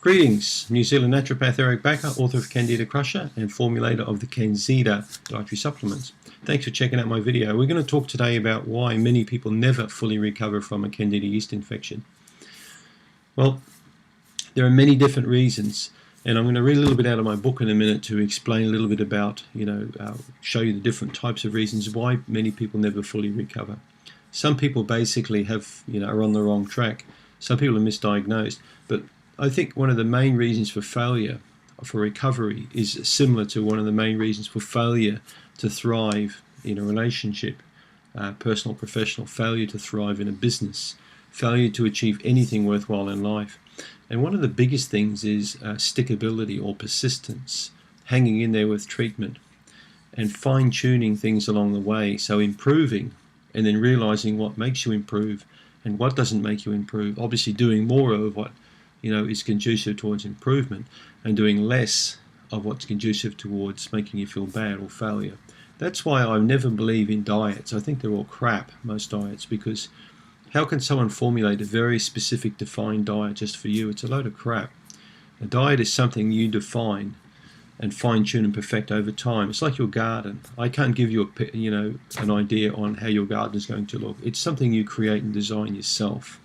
Greetings, New Zealand naturopath Eric Backer, author of Candida Crusher and formulator of the Candida dietary supplements. Thanks for checking out my video. We're going to talk today about why many people never fully recover from a Candida yeast infection. Well, there are many different reasons, and I'm going to read a little bit out of my book in a minute to explain a little bit about, show you the different types of reasons why many people never fully recover. Some people basically are on the wrong track. Some people are misdiagnosed, but I think one of the main reasons for failure for recovery is similar to one of the main reasons for failure to thrive in a relationship, personal, professional, failure to thrive in a business, failure to achieve anything worthwhile in life. And one of the biggest things is stickability or persistence, hanging in there with treatment and fine-tuning things along the way. So improving and then realizing what makes you improve and what doesn't make you improve. Obviously doing more of what is conducive towards improvement and doing less of what's conducive towards making you feel bad or failure. That's why I never believe in diets. I think they're all crap, most diets, because how can someone formulate a very specific defined diet just for you? It's a load of crap. A diet is something you define and fine-tune and perfect over time. It's like your garden. I can't give you an idea on how your garden is going to look. It's something you create and design yourself.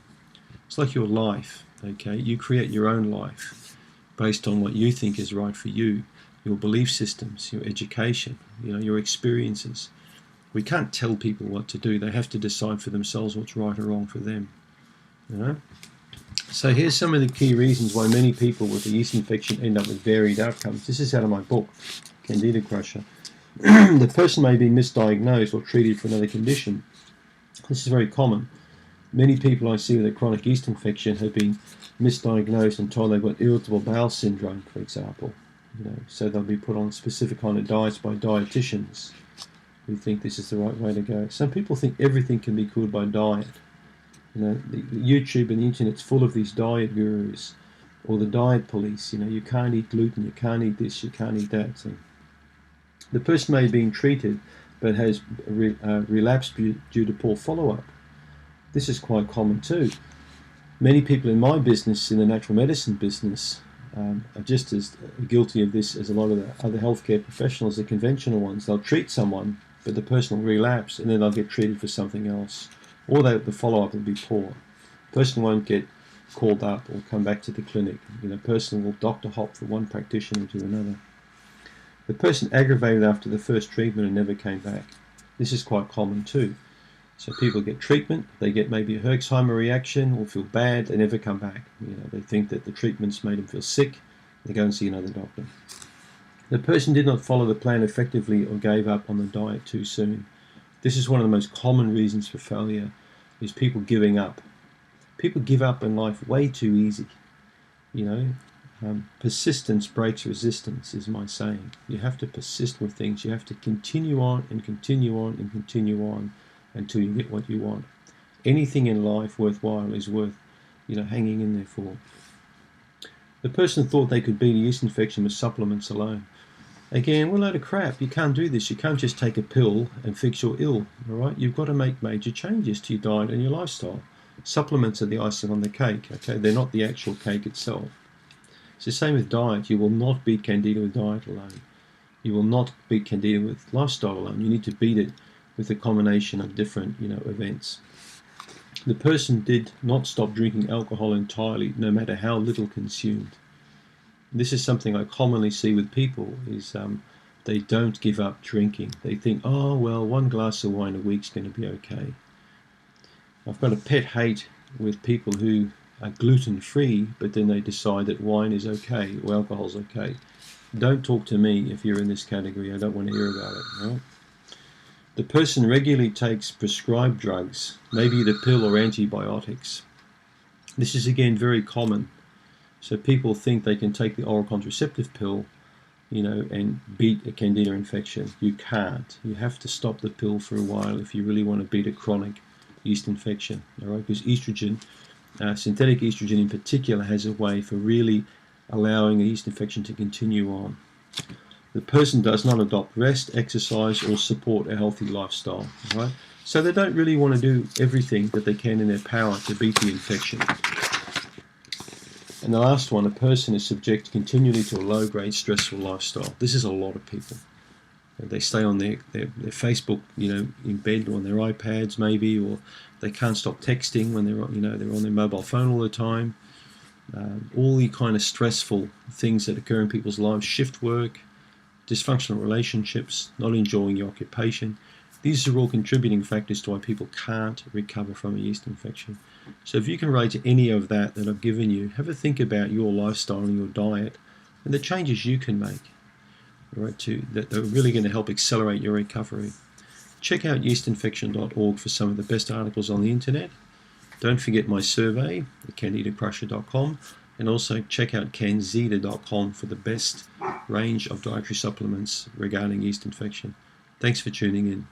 It's like your life. Okay, you create your own life based on what you think is right for you, your belief systems, your education, your experiences. We can't tell people what to do. They have to decide for themselves what's right or wrong for them. So here's some of the key reasons why many people with a yeast infection end up with varied outcomes. This is out of my book, Candida Crusher. The person may be misdiagnosed or treated for another condition. This is very common. Many people I see with a chronic yeast infection have been misdiagnosed and told they've got irritable bowel syndrome, for example. So they'll be put on specific kind of diets by dietitians who think this is the right way to go. Some people think everything can be cured by diet. The YouTube and the internet's full of these diet gurus or the diet police. You can't eat gluten, you can't eat this, you can't eat that. So the person may be being treated but has relapsed due to poor follow-up. This is quite common too. Many people in my business, in the natural medicine business, are just as guilty of this as a lot of the other healthcare professionals, the conventional ones. They'll treat someone, but the person will relapse and then they'll get treated for something else. Or the follow-up will be poor. The person won't get called up or come back to the clinic. The person will doctor hop from one practitioner to another. The person aggravated after the first treatment and never came back. This is quite common too. So people get treatment, they get maybe a Herxheimer reaction or feel bad, they never come back. They think that the treatment's made them feel sick, they go and see another doctor. The person did not follow the plan effectively or gave up on the diet too soon. This is one of the most common reasons for failure, is people giving up. People give up in life way too easy. Persistence breaks resistance is my saying. You have to persist with things. You have to continue on and continue on and continue on until you get what you want. Anything in life worthwhile is worth, hanging in there for. The person thought they could beat a yeast infection with supplements alone. Again, what a load of crap. You can't do this. You can't just take a pill and fix your ill, all right? You've got to make major changes to your diet and your lifestyle. Supplements are the icing on the cake, okay? They're not the actual cake itself. It's the same with diet. You will not beat Candida with diet alone. You will not beat Candida with lifestyle alone. You need to beat it with a combination of different, events. The person did not stop drinking alcohol entirely, no matter how little consumed. This is something I commonly see with people, is they don't give up drinking. They think, oh, well, one glass of wine a week's going to be okay. I've got a pet hate with people who are gluten-free, but then they decide that wine is okay or alcohol's okay. Don't talk to me if you're in this category. I don't want to hear about it. Right? The person regularly takes prescribed drugs, maybe the pill or antibiotics. This is again very common. So people think they can take the oral contraceptive pill, and beat a Candida infection. You can't. You have to stop the pill for a while if you really want to beat a chronic yeast infection. All right, because estrogen, synthetic estrogen in particular, has a way for really allowing a yeast infection to continue on. The person does not adopt rest, exercise, or support a healthy lifestyle. Right? So they don't really want to do everything that they can in their power to beat the infection. And the last one, a person is subjected continually to a low-grade stressful lifestyle. This is a lot of people. They stay on their Facebook, in bed, or on their iPads maybe, or they can't stop texting when they're on their mobile phone all the time. All the kind of stressful things that occur in people's lives, shift work, dysfunctional relationships, not enjoying your occupation. These are all contributing factors to why people can't recover from a yeast infection. So if you can relate to any of that I've given you, have a think about your lifestyle and your diet and the changes you can make, right, that are really going to help accelerate your recovery. Check out yeastinfection.org for some of the best articles on the internet. Don't forget my survey at candidacrusher.com, and also check out canzida.com for the best range of dietary supplements regarding yeast infection. Thanks for tuning in.